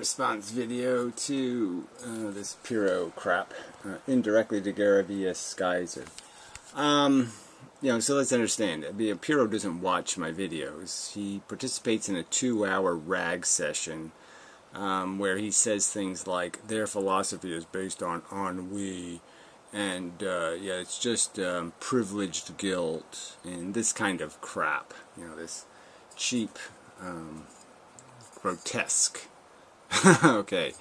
response video to this pyrrho crap, indirectly to Garavius Geyser. So let's understand. Pyrrho doesn't watch my videos. He participates in a 2-hour rag session where he says things like their philosophy is based on ennui, and it's just privileged guilt and this kind of crap. This cheap, grotesque, okay,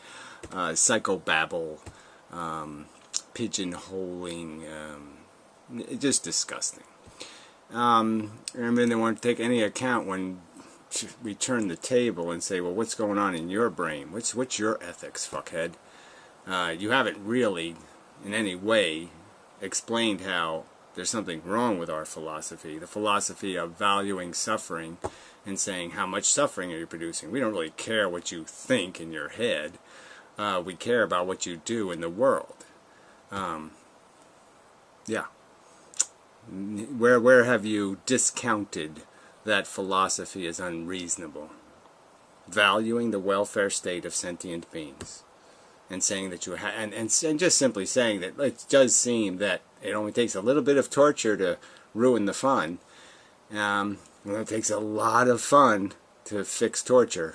psychobabble, pigeonholing, just disgusting. And then they won't take any account when we turn the table and say, well, what's going on in your brain? What's your ethics, fuckhead? You haven't really, in any way, explained how there's something wrong with our philosophy. The philosophy of valuing suffering and saying how much suffering are you producing. We don't really care what you think in your head. We care about what you do in the world. Where have you discounted that philosophy is unreasonable? Valuing the welfare state of sentient beings, and saying that you and just simply saying that it does seem that it only takes a little bit of torture to ruin the fun. It takes a lot of fun to fix torture.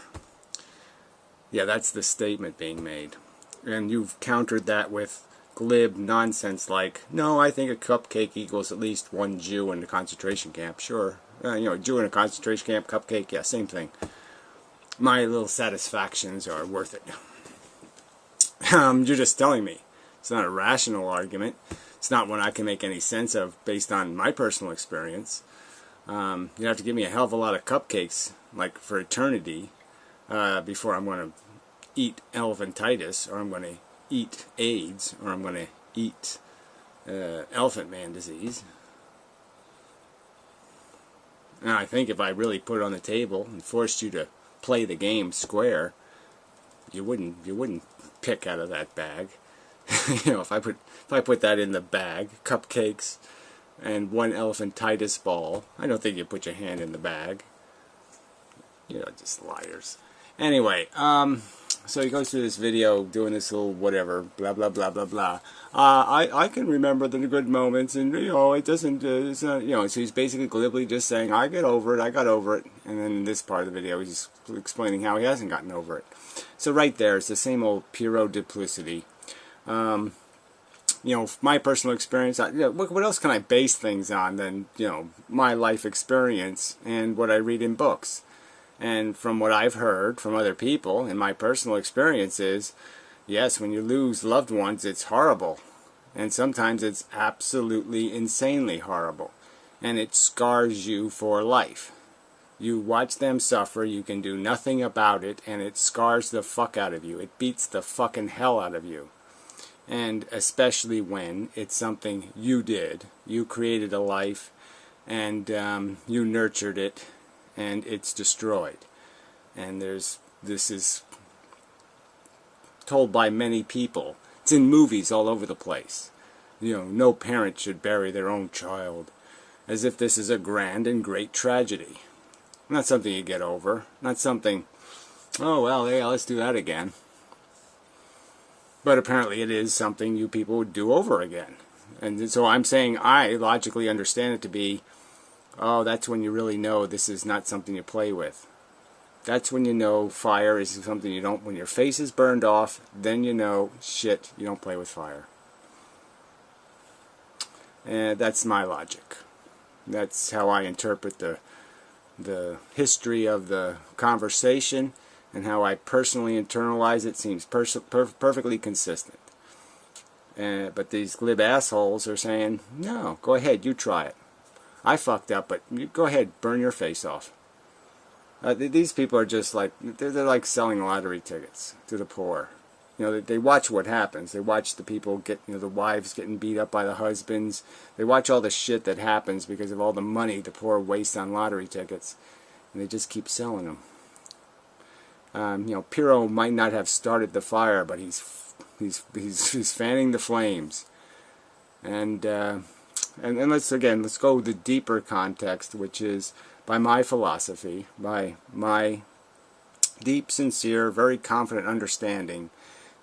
Yeah, that's the statement being made, and you've countered that with glib nonsense like, no, I think a cupcake equals at least one Jew in a concentration camp. Sure, a Jew in a concentration camp, cupcake, yeah, same thing. My little satisfactions are worth it. You're just telling me. It's not a rational argument. It's not one I can make any sense of based on my personal experience. You have to give me a hell of a lot of cupcakes, like for eternity, before I'm going to eat elephantitis, or I'm going to eat AIDS, or I'm going to eat elephant man disease. And I think if I really put it on the table and forced you to play the game square, you wouldn't pick out of that bag. If I put that in the bag, cupcakes and one elephantitis ball, I don't think you put your hand in the bag. Just liars. Anyway, so he goes through this video doing this little whatever, blah blah blah blah blah. I can remember the good moments, and it doesn't. It's not, so he's basically glibly just saying, I got over it, and then in this part of the video he's explaining how he hasn't gotten over it. So right there, it's the same old pyrrho duplicity. My personal experience, what else can I base things on than, my life experience and what I read in books? And from what I've heard from other people, and my personal experience is, yes, when you lose loved ones, it's horrible. And sometimes it's absolutely insanely horrible. And it scars you for life. You watch them suffer, you can do nothing about it, and it scars the fuck out of you. It beats the fucking hell out of you. And especially when it's something you did. You created a life, and you nurtured it, and it's destroyed. And this is told by many people. It's in movies all over the place. No parent should bury their own child, as if this is a grand and great tragedy. Not something you get over. Not something, oh well, yeah, let's do that again. But apparently it is something you people would do over again. And so I'm saying I logically understand it to be, oh, that's when you really know this is not something you play with. That's when you know fire is something you don't, when your face is burned off, then you know, shit, you don't play with fire. And that's my logic. That's how I interpret the history of the conversation, and how I personally internalize it seems perfectly consistent. But these glib assholes are saying, no, go ahead, you try it. I fucked up, but you go ahead, burn your face off. These people are just like, they're like selling lottery tickets to the poor. They watch what happens. They watch the people get, the wives getting beat up by the husbands. They watch all the shit that happens because of all the money the poor waste on lottery tickets. And they just keep selling them. Pyrrho might not have started the fire, but he's fanning the flames. And let's go the deeper context, which is by my philosophy, by my deep, sincere, very confident understanding,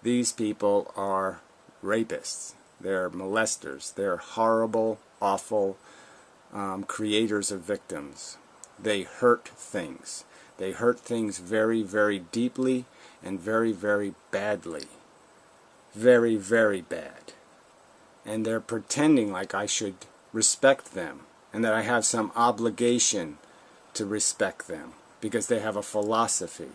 these people are rapists. They're molesters. They're horrible, awful creators of victims. They hurt things. They hurt things very, very deeply and very, very badly. Very, very bad. And they're pretending like I should respect them and that I have some obligation to respect them because they have a philosophy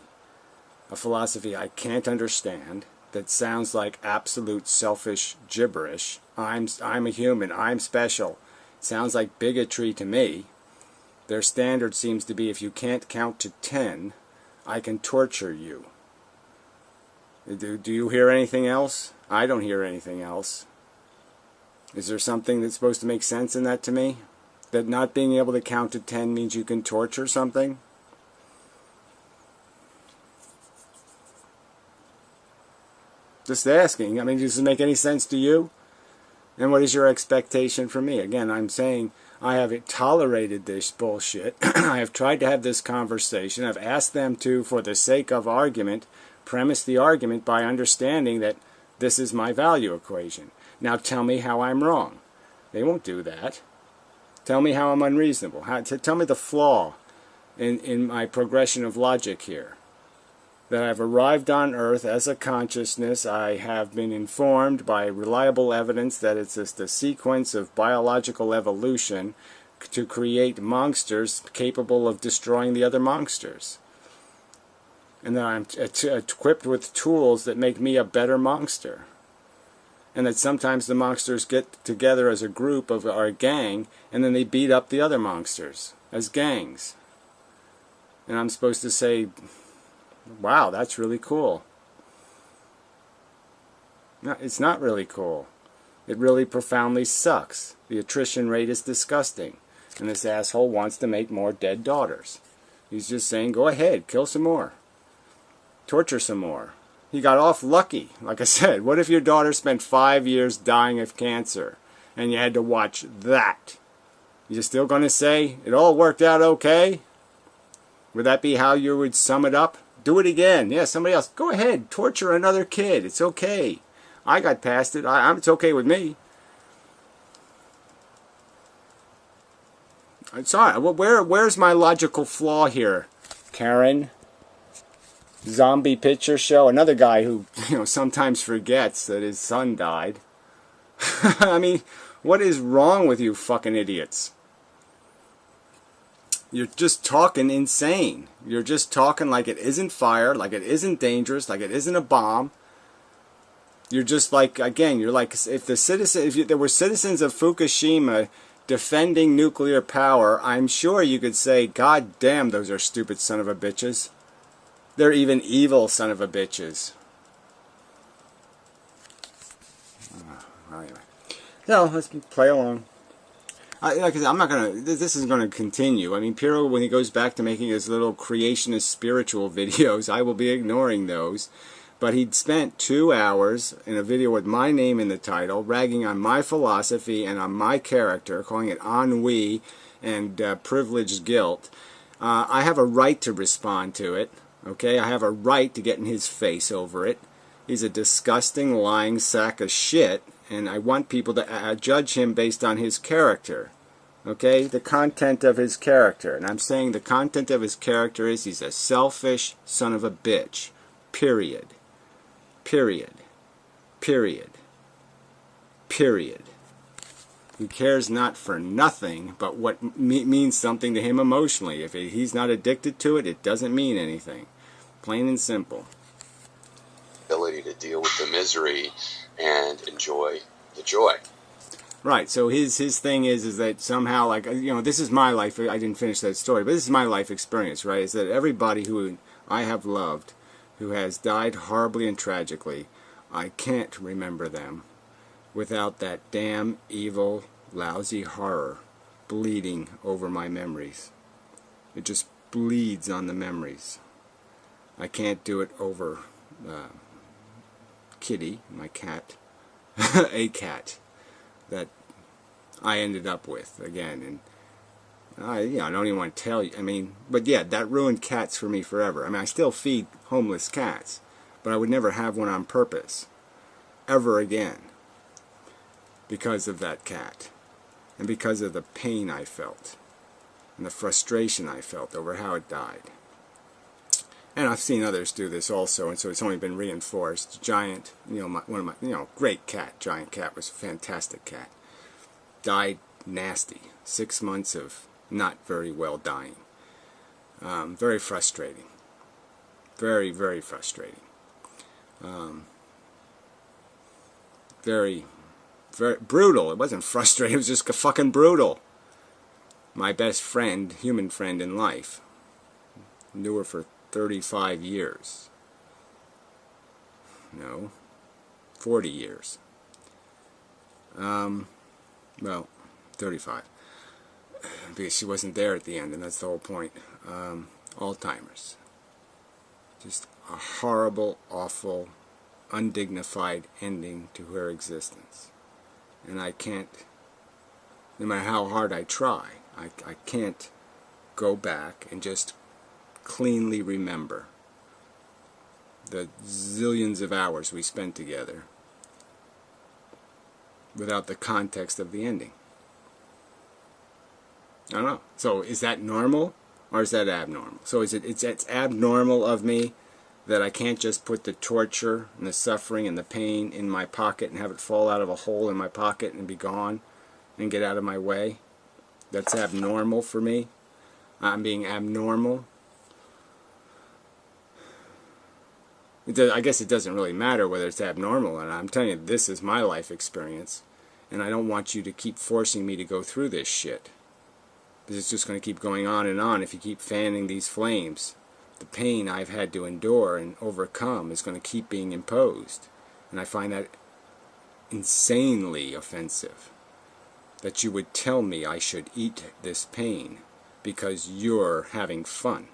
I can't understand, that sounds like absolute selfish gibberish. I'm a human, I'm special. It sounds like bigotry to me. Their standard seems to be, if you can't count to 10, I can torture you. Do you hear anything else? I don't hear anything else. Is there something that's supposed to make sense in that to me? That not being able to count to 10 means you can torture something? Just asking. I mean, does it make any sense to you? And what is your expectation from me? Again, I'm saying I have tolerated this bullshit. I have tried to have this conversation. I've asked them to, for the sake of argument, premise the argument by understanding that this is my value equation. Now tell me how I'm wrong. They won't do that. Tell me how I'm unreasonable. Tell me the flaw in my progression of logic here. That I've arrived on Earth as a consciousness. I have been informed by reliable evidence that it's just a sequence of biological evolution to create monsters capable of destroying the other monsters. And that I'm equipped with tools that make me a better monster. And that sometimes the monsters get together as a group or a gang, and then they beat up the other monsters as gangs. And I'm supposed to say, wow, that's really cool. No, it's not really cool. It really profoundly sucks. The attrition rate is disgusting. And this asshole wants to make more dead daughters. He's just saying, go ahead, kill some more. Torture some more. He got off lucky. Like I said, what if your daughter spent 5 years dying of cancer and you had to watch that? You're still going to say it all worked out okay? Would that be how you would sum it up? Do it again. Yeah, somebody else. Go ahead. Torture another kid. It's okay. I got past it. It's okay with me. I'm sorry. Where's my logical flaw here, Karen? Zombie picture show. Another guy who, sometimes forgets that his son died. I mean, what is wrong with you fucking idiots? You're just talking insane. You're just talking like it isn't fire, like it isn't dangerous, like it isn't a bomb. You're just like, again, you're like, if there were citizens of Fukushima defending nuclear power, I'm sure you could say, God damn, those are stupid son of a bitches. They're even evil son of a bitches. Anyway. So, let's play along. Like I said, I'm not gonna. This is gonna continue. I mean, Pyrrho, when he goes back to making his little creationist spiritual videos, I will be ignoring those. But he'd spent 2 hours in a video with my name in the title, ragging on my philosophy and on my character, calling it ennui and privileged guilt. I have a right to respond to it. Okay, I have a right to get in his face over it. He's a disgusting, lying sack of shit. And I want people to judge him based on his character. Okay? The content of his character. And I'm saying the content of his character is he's a selfish son of a bitch. Period. Period. Period. Period. He cares not for nothing but what means something to him emotionally. If he's not addicted to it, it doesn't mean anything. Plain and simple. Ability to deal with the misery and enjoy the joy. Right, so his thing is that somehow, like, this is my life, I didn't finish that story, but this is my life experience, right, is that everybody who I have loved, who has died horribly and tragically, I can't remember them without that damn evil, lousy horror bleeding over my memories. It just bleeds on the memories. I can't do it over Kitty, my cat, a cat that I ended up with again, and I don't even want to tell you. I mean, but yeah, that ruined cats for me forever. I mean, I still feed homeless cats, but I would never have one on purpose, ever again, because of that cat, and because of the pain I felt, and the frustration I felt over how it died. And I've seen others do this also, and so it's only been reinforced. Giant, one of my, great cat, Giant cat, was a fantastic cat. Died nasty. 6 months of not very well dying. Very frustrating. Very, very frustrating. Very, very brutal. It wasn't frustrating, it was just fucking brutal. My best friend, human friend in life. Knew her for 35 years. No, 40 years. Well, 35. Because she wasn't there at the end, and that's the whole point. Alzheimer's. Just a horrible, awful, undignified ending to her existence. And I can't, no matter how hard I try, I can't go back and just cleanly remember the zillions of hours we spent together without the context of the ending. I don't know. So is that normal or is that abnormal? So it's abnormal of me that I can't just put the torture and the suffering and the pain in my pocket and have it fall out of a hole in my pocket and be gone and get out of my way? That's abnormal for me. I'm being abnormal. I guess it doesn't really matter whether it's abnormal or not. I'm telling you, this is my life experience, and I don't want you to keep forcing me to go through this shit. Because it's just going to keep going on and on if you keep fanning these flames. The pain I've had to endure and overcome is going to keep being imposed. And I find that insanely offensive. That you would tell me I should eat this pain because you're having fun.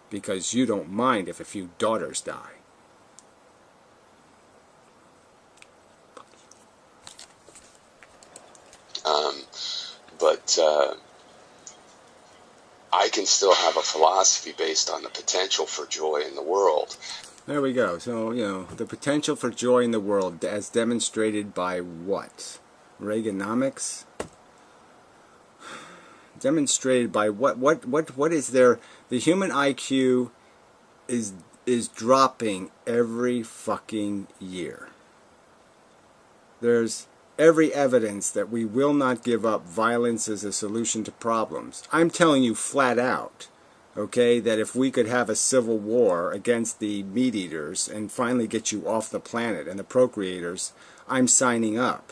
Because you don't mind if a few daughters die. But I can still have a philosophy based on the potential for joy in the world. There we go. So, the potential for joy in the world as demonstrated by what? Reaganomics? Demonstrated by what is there? The human IQ is dropping every fucking year. There's every evidence that we will not give up violence as a solution to problems. I'm telling you flat out, okay, that if we could have a civil war against the meat eaters and finally get you off the planet and the procreators, I'm signing up.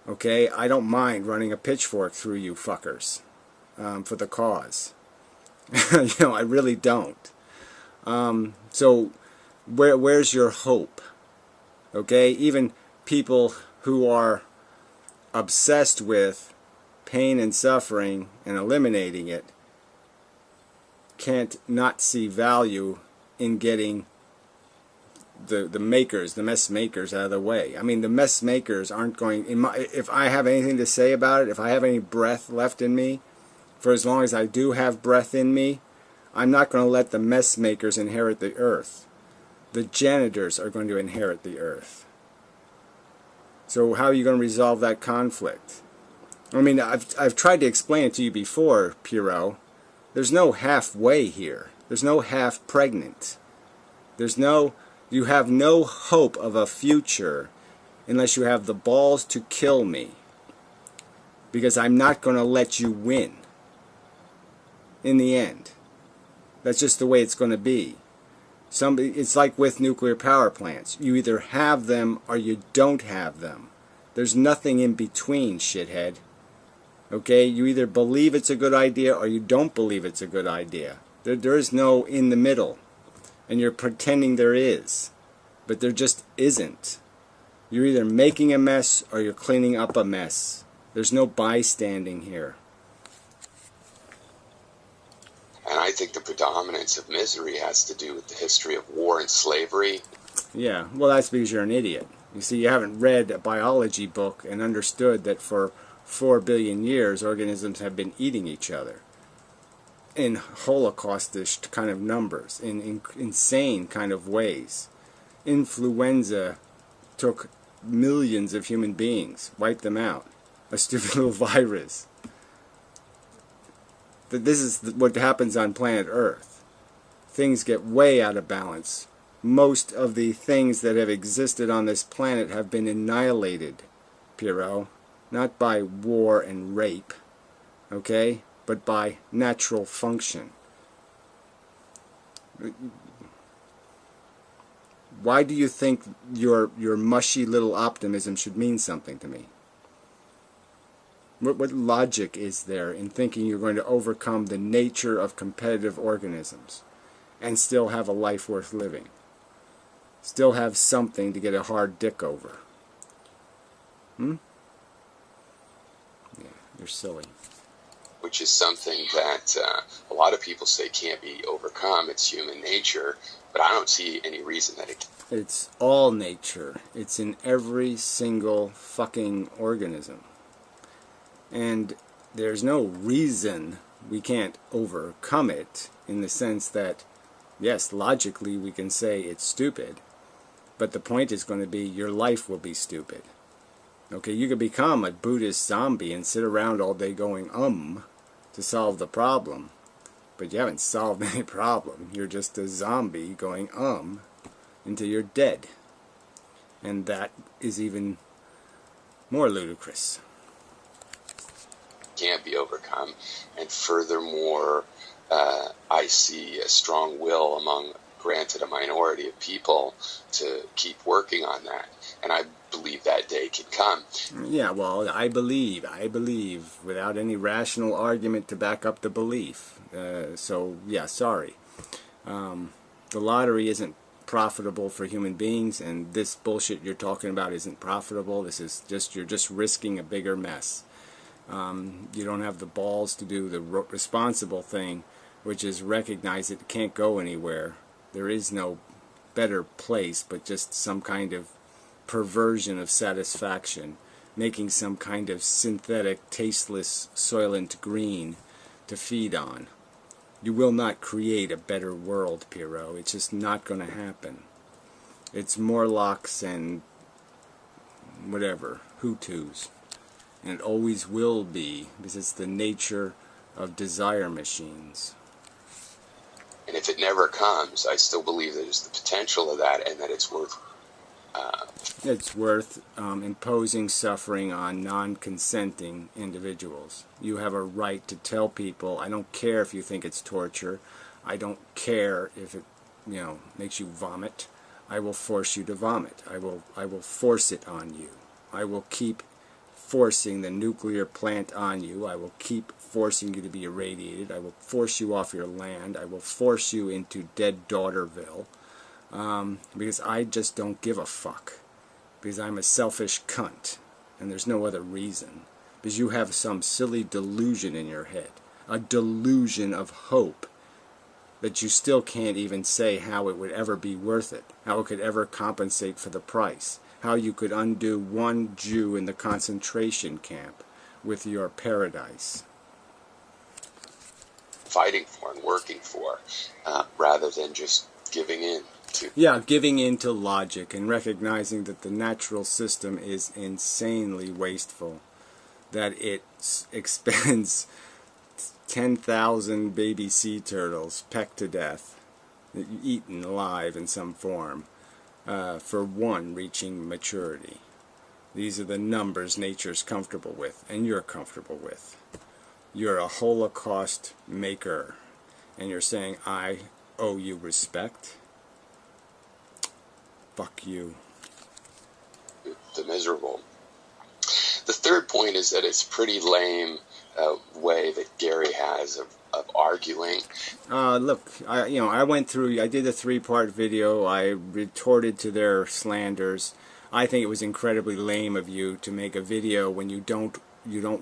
Okay, I don't mind running a pitchfork through you fuckers for the cause. I really don't. So where's your hope? Okay, even people who are obsessed with pain and suffering and eliminating it can't not see value in getting the mess makers out of the way. I mean, the mess makers aren't going, if I have anything to say about it, if I have any breath left in me, for as long as I do have breath in me, I'm not going to let the mess makers inherit the earth. The janitors are going to inherit the earth. So how are you going to resolve that conflict? I mean, I've tried to explain it to you before, pyrrho. There's no halfway here. There's no half pregnant. You have no hope of a future unless you have the balls to kill me. Because I'm not going to let you win. In the end. That's just the way it's going to be. It's like with nuclear power plants. You either have them or you don't have them. There's nothing in between, shithead. Okay? You either believe it's a good idea or you don't believe it's a good idea. There is no in the middle. And you're pretending there is. But there just isn't. You're either making a mess or you're cleaning up a mess. There's no bystanding here. And I think the predominance of misery has to do with the history of war and slavery. Yeah, well, that's because you're an idiot. You see, you haven't read a biology book and understood that for 4 billion years, organisms have been eating each other in holocaustish kind of numbers, in insane kind of ways. Influenza took millions of human beings, wiped them out. A stupid little virus. This is what happens on planet Earth. Things get way out of balance. Most of the things that have existed on this planet have been annihilated, Pyrrho. Not by war and rape, okay, but by natural function. Why do you think your mushy little optimism should mean something to me? What logic is there in thinking you're going to overcome the nature of competitive organisms and still have a life worth living? Still have something to get a hard dick over? Yeah, you're silly. Which is something that a lot of people say can't be overcome. It's human nature, but I don't see any reason that it can. It's all nature. It's in every single fucking organism. And there's no reason we can't overcome it, in the sense that, yes, logically we can say it's stupid, but the point is going to be your life will be stupid. Okay, you could become a Buddhist zombie and sit around all day going to solve the problem, but you haven't solved any problem. You're just a zombie going until you're dead. And that is even more ludicrous. Can't be overcome, and furthermore, I see a strong will among, granted, a minority of people to keep working on that, and I believe that day can come. Yeah, well, I believe, without any rational argument to back up the belief. So, yeah, sorry. The lottery isn't profitable for human beings, and this bullshit you're talking about isn't profitable. This is just, you're just risking a bigger mess. You don't have the balls to do the responsible thing, which is recognize it can't go anywhere. There is no better place but just some kind of perversion of satisfaction, making some kind of synthetic, tasteless, soylent green to feed on. You will not create a better world, Pyrrho. It's just not going to happen. It's Morlocks and whatever, Hutus. And it always will be, because it's the nature of desire machines. And if it never comes, I still believe there's the potential of that, and that it's worth imposing suffering on non-consenting individuals. You have a right to tell people, I don't care if you think it's torture, I don't care if it, makes you vomit, I will force you to vomit. I will force it on you. I will keep forcing the nuclear plant on you. I will keep forcing you to be irradiated. I will force you off your land. I will force you into dead Daughterville. Because I just don't give a fuck. Because I'm a selfish cunt. And there's no other reason. Because you have some silly delusion in your head. A delusion of hope. That you still can't even say how it would ever be worth it. How it could ever compensate for the price. How you could undo one Jew in the concentration camp with your paradise. Fighting for and working for, rather than just giving in to. Yeah, giving in to logic and recognizing that the natural system is insanely wasteful. That it expends 10,000 baby sea turtles pecked to death, eaten alive in some form, for one reaching maturity. These are the numbers nature's comfortable with, and you're comfortable with. You're a Holocaust maker, and you're saying, I owe you respect? Fuck you. The miserable. The third point is that it's pretty lame way that Gary has of arguing. Look, I went through, I did a 3-part video, I retorted to their slanders. I think it was incredibly lame of you to make a video when you don't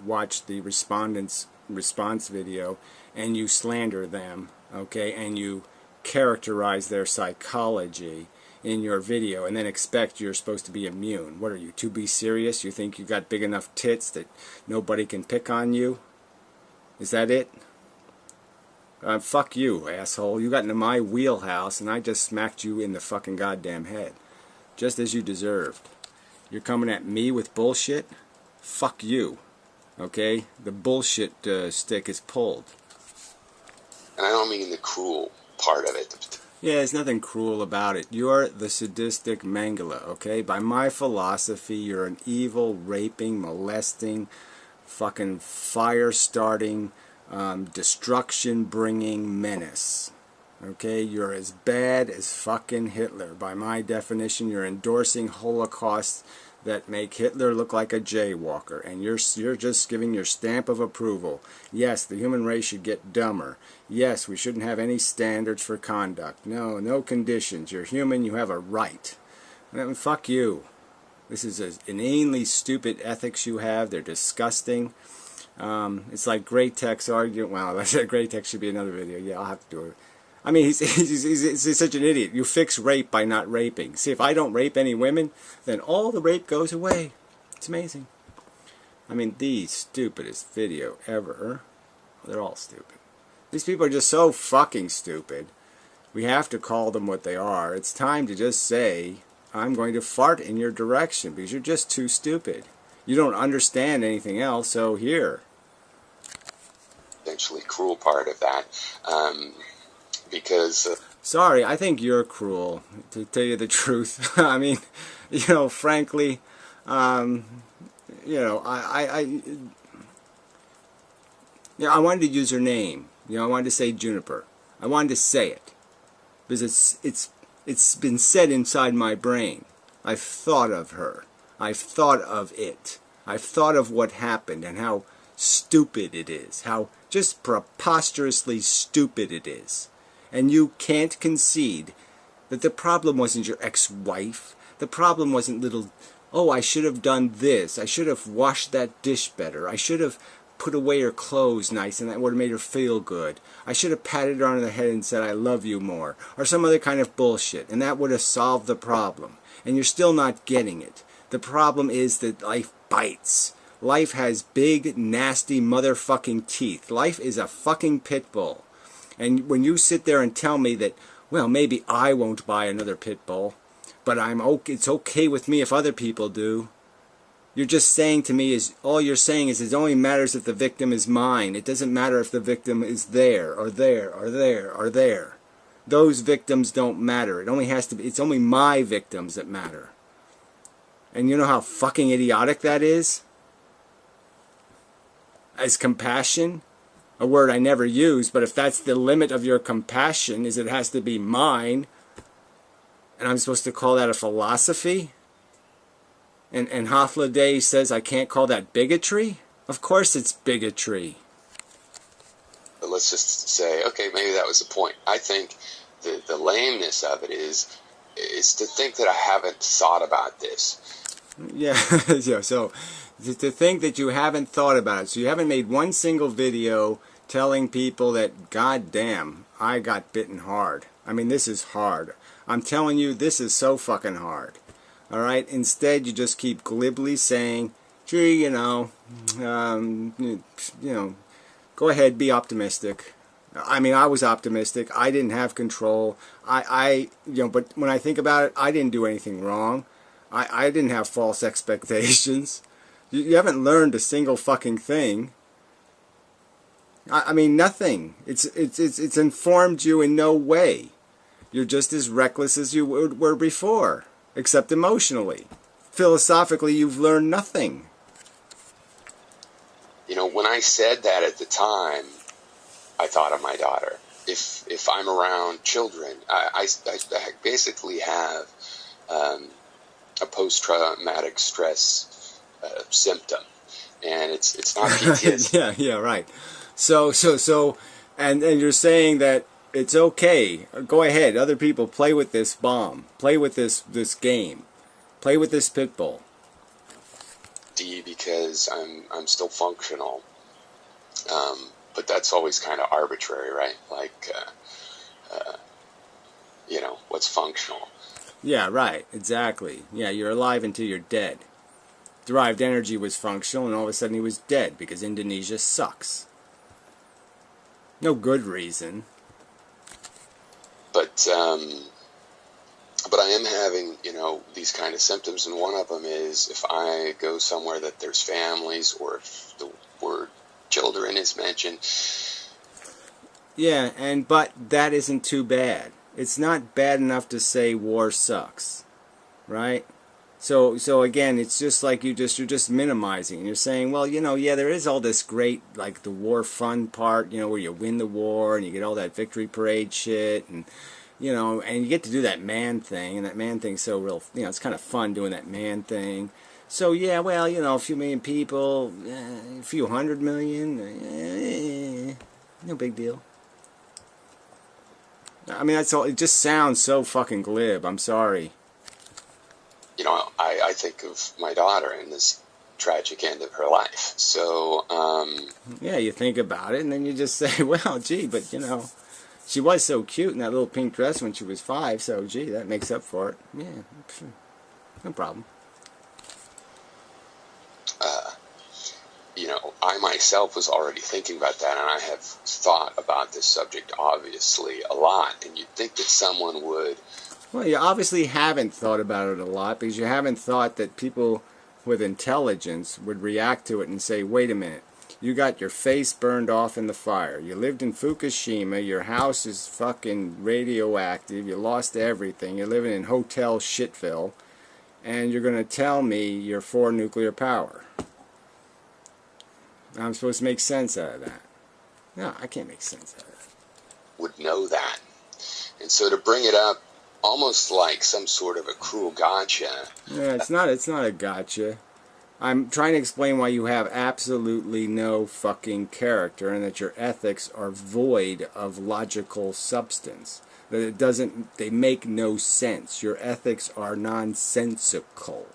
watch the respondents' response video and you slander them, okay, and you characterize their psychology in your video and then expect you're supposed to be immune. What are you, to be serious? You think you got big enough tits that nobody can pick on you? Is that it? Fuck you, asshole. You got into my wheelhouse and I just smacked you in the fucking goddamn head. Just as you deserved. You're coming at me with bullshit? Fuck you. Okay? The bullshit stick is pulled. And I don't mean the cruel part of it. Yeah, there's nothing cruel about it. You're the sadistic Mangala, okay? By my philosophy, you're an evil, raping, molesting, fucking fire-starting, destruction-bringing menace. Okay? You're as bad as fucking Hitler. By my definition, you're endorsing holocausts that make Hitler look like a jaywalker, and you're just giving your stamp of approval. Yes, the human race should get dumber. Yes, we shouldn't have any standards for conduct. No, no conditions. You're human, you have a right. Fuck you. This is an inanely stupid ethics you have. They're disgusting. It's like Great Tech's argument. Well, I said Great Tech should be another video. Yeah, I'll have to do it. I mean, he's such an idiot. You fix rape by not raping. See, if I don't rape any women, then all the rape goes away. It's amazing. I mean, the stupidest video ever. They're all stupid. These people are just so fucking stupid. We have to call them what they are. It's time to just say, I'm going to fart in your direction because you're just too stupid. You don't understand anything else, so here. Essentially cruel part of that. Because sorry, I think you're cruel, to tell you the truth. I mean, you know, frankly, you know, I wanted to use her name. You know, I wanted to say Juniper. I wanted to say it because it's been said inside my brain. I've thought of her. I've thought of it. I've thought of what happened and how stupid it is. How just preposterously stupid it is. And you can't concede that the problem wasn't your ex-wife. The problem wasn't little, oh, I should have done this. I should have washed that dish better. I should have put away her clothes nice and that would have made her feel good. I should have patted her on the head and said, I love you more. Or some other kind of bullshit. And that would have solved the problem. And you're still not getting it. The problem is that life bites. Life has big, nasty motherfucking teeth. Life is a fucking pit bull. And when you sit there and tell me that, well, maybe I won't buy another pit bull, but it's okay with me if other people do, you're just saying to me, all you're saying is it only matters if the victim is mine. It doesn't matter if the victim is there, or there, or there, or there. Those victims don't matter. It only has to be, it's only my victims that matter. And you know how fucking idiotic that is? As compassion? A word I never use, but if that's the limit of your compassion, is it has to be mine, and I'm supposed to call that a philosophy? And Hafladay says I can't call that bigotry? Of course it's bigotry. But let's just say, okay, maybe that was the point. I think the lameness of it is to think that I haven't thought about this. Yeah, yeah, so to think that you haven't thought about it. So you haven't made one single video telling people that, God damn, I got bitten hard. I mean, this is hard. I'm telling you, this is so fucking hard. Alright? Instead, you just keep glibly saying, gee, you know, go ahead, be optimistic. I mean, I was optimistic. I didn't have control. But when I think about it, I didn't do anything wrong. I didn't have false expectations. You haven't learned a single fucking thing. I mean, nothing. It's informed you in no way. You're just as reckless as you were before, except emotionally. Philosophically, you've learned nothing. You know, when I said that at the time, I thought of my daughter. If I'm around children, I basically have a post-traumatic stress symptom, and it's not PTSD. yeah, right. So, and you're saying that it's okay. Go ahead, other people, play with this bomb, play with this game, play with this pit bull. Because I'm still functional, but that's always kind of arbitrary, right? Like, what's functional? Yeah, right. Exactly. Yeah, you're alive until you're dead. Derived energy was functional, and all of a sudden he was dead because Indonesia sucks. No good reason. But I am having, these kind of symptoms, and one of them is if I go somewhere that there's families, or if the word children is mentioned. Yeah, but that isn't too bad. It's not bad enough to say war sucks, right? So again, it's just like you're just minimizing. You're saying, well, yeah, there is all this great, like the war fun part, where you win the war and you get all that victory parade shit, and and you get to do that man thing, and that man thing's so real, it's kind of fun doing that man thing. So yeah, well, a few million people, a few 100 million, no big deal. I mean, that's all. It just sounds so fucking glib. I'm sorry. I think of my daughter and this tragic end of her life. So, yeah, you think about it, and then you just say, well, gee, but, she was so cute in that little pink dress when she was 5, so, gee, that makes up for it. Yeah, no problem. I myself was already thinking about that, and I have thought about this subject, obviously, a lot. And you'd think that someone would... Well, you obviously haven't thought about it a lot, because you haven't thought that people with intelligence would react to it and say, wait a minute, you got your face burned off in the fire, you lived in Fukushima, your house is fucking radioactive, you lost everything, you're living in Hotel Shitville, and you're going to tell me you're for nuclear power. I'm supposed to make sense out of that. No, I can't make sense out of that. Would know that. And so to bring it up almost like some sort of a cruel gotcha. Yeah, it's not a gotcha. I'm trying to explain why you have absolutely no fucking character and that your ethics are void of logical substance. That they make no sense. Your ethics are nonsensical.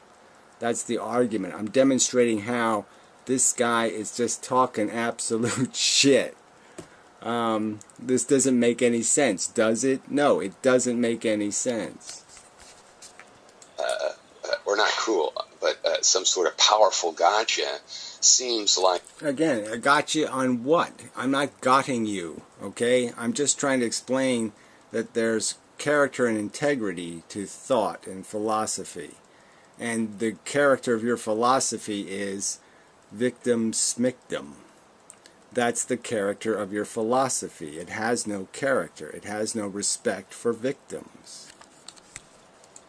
That's the argument. I'm demonstrating how this guy is just talking absolute shit. This doesn't make any sense, does it? No, it doesn't make any sense. Or not cruel, but some sort of powerful gotcha seems like... Again, a gotcha on what? I'm not gotting you, okay? I'm just trying to explain that there's character and integrity to thought and philosophy. And the character of your philosophy is victim smictum. That's the character of your philosophy. It has no character. It has no respect for victims.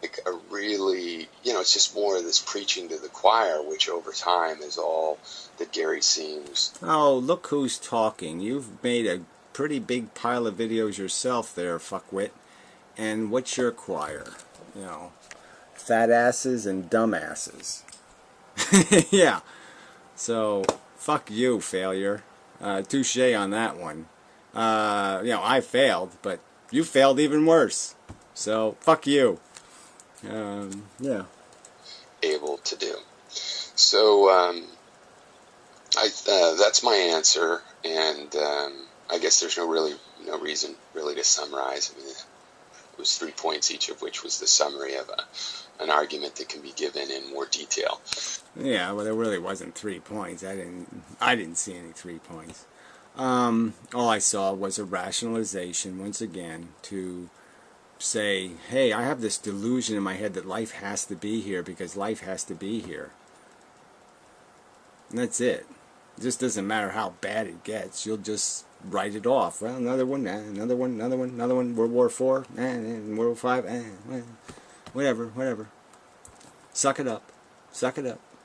Like a really, it's just more of this preaching to the choir, which over time is all that Gary seems. Oh, look who's talking. You've made a pretty big pile of videos yourself there, fuckwit. And what's your choir? Fat asses and dumb asses. Yeah. So, fuck you, failure. Touche on that one. I failed, but you failed even worse. So, fuck you. Yeah. Able to do. So, that's my answer, and I guess there's no reason really to summarize. I mean, it was 3 points, each of which was the summary of an argument that can be given in more detail. Yeah, well, there really wasn't 3 points. I didn't see any 3 points. All I saw was a rationalization, once again, to say, hey, I have this delusion in my head that life has to be here because life has to be here. And that's it. It just doesn't matter how bad it gets. You'll just write it off. Well, another one, another one, World War IV, World War V, whatever. Suck it up.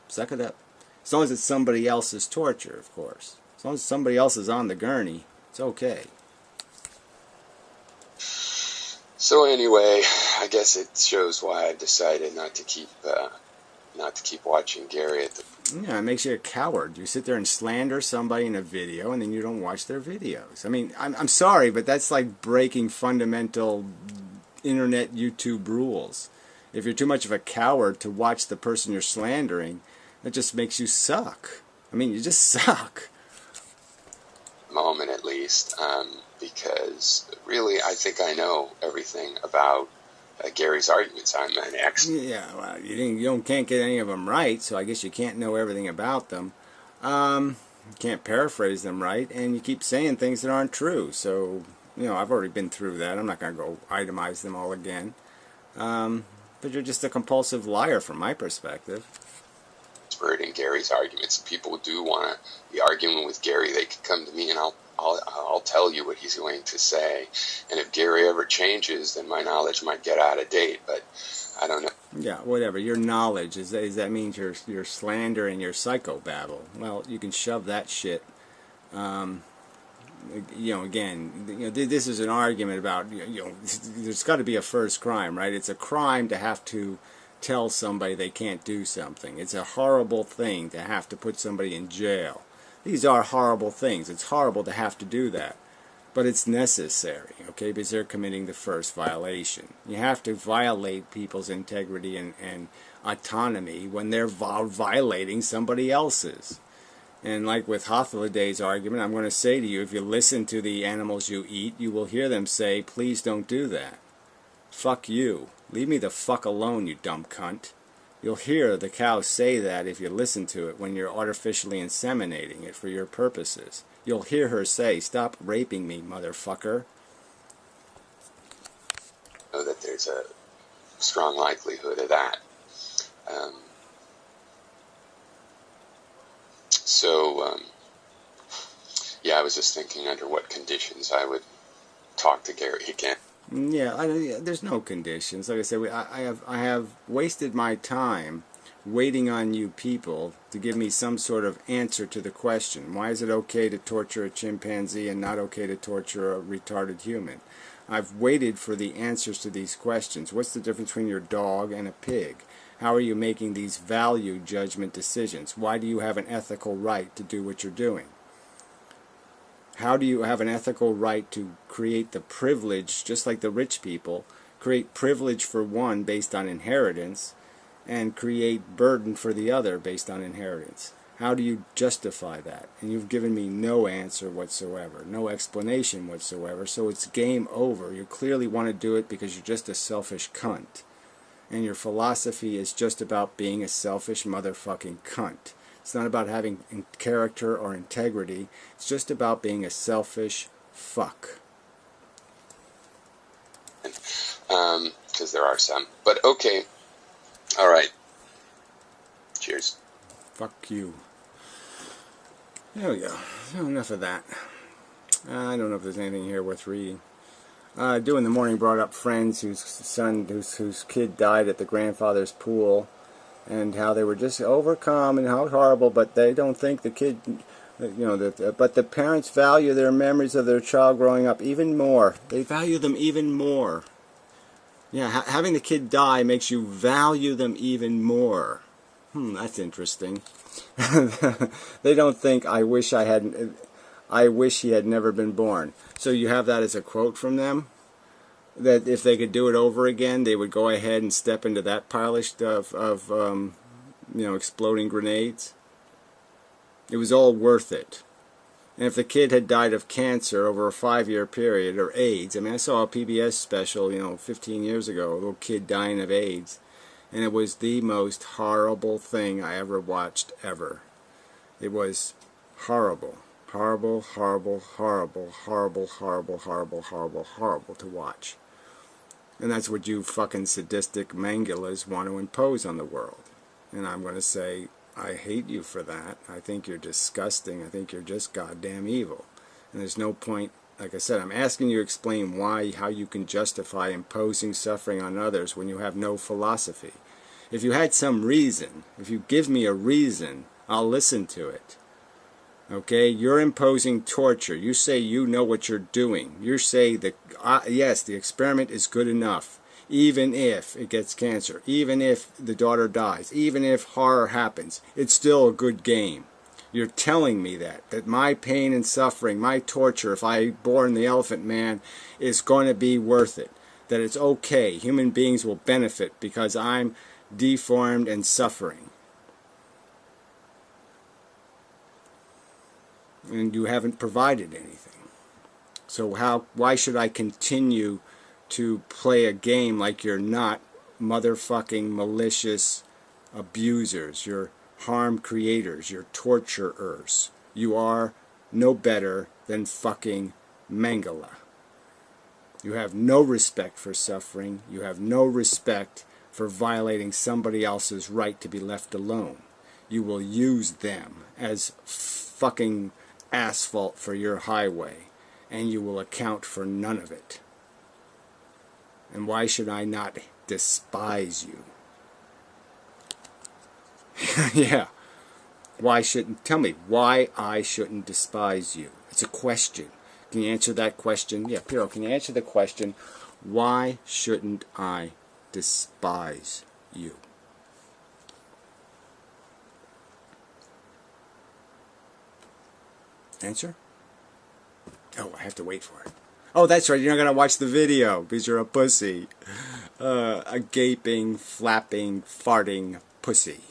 As long as it's somebody else's torture, of course. As long as somebody else is on the gurney, it's okay. So anyway, I guess it shows why I decided not to keep watching Gary at the... Yeah, it makes you a coward. You sit there and slander somebody in a video, and then you don't watch their videos. I mean, I'm sorry, but that's like breaking fundamental internet YouTube rules. If you're too much of a coward to watch the person you're slandering, that just makes you suck. I mean, you just suck. Moment, at least, because really I think I know everything about Gary's arguments. I'm an expert. Yeah, well, can't get any of them right, so I guess you can't know everything about them. You can't paraphrase them right, and you keep saying things that aren't true. So, I've already been through that. I'm not going to go itemize them all again. But you're just a compulsive liar from my perspective. In Gary's arguments, if people do want to be arguing with Gary, they can come to me and I'll tell you what he's going to say. And if Gary ever changes, then my knowledge might get out of date. But I don't know. Yeah, whatever. Your knowledge is that means you're slander and you're psychobabble. Well, you can shove that shit. This is an argument about there's got to be a first crime, right? It's a crime to have to tell somebody they can't do something. It's a horrible thing to have to put somebody in jail. These are horrible things. It's horrible to have to do that. But it's necessary, okay, because they're committing the first violation. You have to violate people's integrity and autonomy when they're violating somebody else's. And like with Hothliday's argument, I'm going to say to you, if you listen to the animals you eat, you will hear them say, please don't do that. Fuck you. Leave me the fuck alone, you dumb cunt. You'll hear the cow say that if you listen to it when you're artificially inseminating it for your purposes. You'll hear her say, stop raping me, motherfucker. I know that there's a strong likelihood of that. Yeah, I was just thinking under what conditions I would talk to Gary again. Yeah, there's no conditions. Like I said, I have wasted my time waiting on you people to give me some sort of answer to the question. Why is it okay to torture a chimpanzee and not okay to torture a retarded human? I've waited for the answers to these questions. What's the difference between your dog and a pig? How are you making these value judgment decisions? Why do you have an ethical right to do what you're doing? How do you have an ethical right to create the privilege, just like the rich people, create privilege for one based on inheritance, and create burden for the other based on inheritance? How do you justify that? And you've given me no answer whatsoever, no explanation whatsoever, so it's game over. You clearly want to do it because you're just a selfish cunt. And your philosophy is just about being a selfish motherfucking cunt. It's not about having character or integrity. It's just about being a selfish fuck. Because there are some. But okay. All right. Cheers. Fuck you. There we go. So enough of that. I don't know if there's anything here worth reading. Doing the morning brought up friends whose kid died at the grandfather's pool, and how they were just overcome and how horrible, but they don't think the kid, but the parents value their memories of their child growing up even more. They value them even more. Yeah, having the kid die makes you value them even more. That's interesting. They don't think, I wish he had never been born. So you have that as a quote from them? That if they could do it over again, they would go ahead and step into that pile of exploding grenades? It was all worth it. And if the kid had died of cancer over a 5-year period, or AIDS, I mean, I saw a PBS special, 15 years ago, a little kid dying of AIDS, and it was the most horrible thing I ever watched, ever. It was horrible. Horrible, horrible, horrible, horrible, horrible, horrible, horrible, horrible to watch. And that's what you fucking sadistic mangulas want to impose on the world. And I'm going to say, I hate you for that. I think you're disgusting. I think you're just goddamn evil. And there's no point, like I said, I'm asking you to explain how you can justify imposing suffering on others when you have no philosophy. If you had some reason, if you give me a reason, I'll listen to it. Okay, you're imposing torture. You say you know what you're doing. You say that, yes, the experiment is good enough, even if it gets cancer, even if the daughter dies, even if horror happens, it's still a good game. You're telling me that my pain and suffering, my torture, if I born the Elephant Man, is going to be worth it. That it's okay. Human beings will benefit because I'm deformed and suffering. And you haven't provided anything. So why should I continue to play a game like you're not motherfucking malicious abusers, you're harm creators, you're torturers. You are no better than fucking Mengele. You have no respect for suffering. You have no respect for violating somebody else's right to be left alone. You will use them as fucking asphalt for your highway, and you will account for none of it. And why should I not despise you? Yeah. Why shouldn't, tell me why I shouldn't despise you? It's a question. Can you answer that question? Yeah, Pyrrho, can you answer the question, why shouldn't I despise you? Answer? Oh, I have to wait for it. Oh, that's right, you're not going to watch the video because you're a pussy. A gaping, flapping, farting pussy.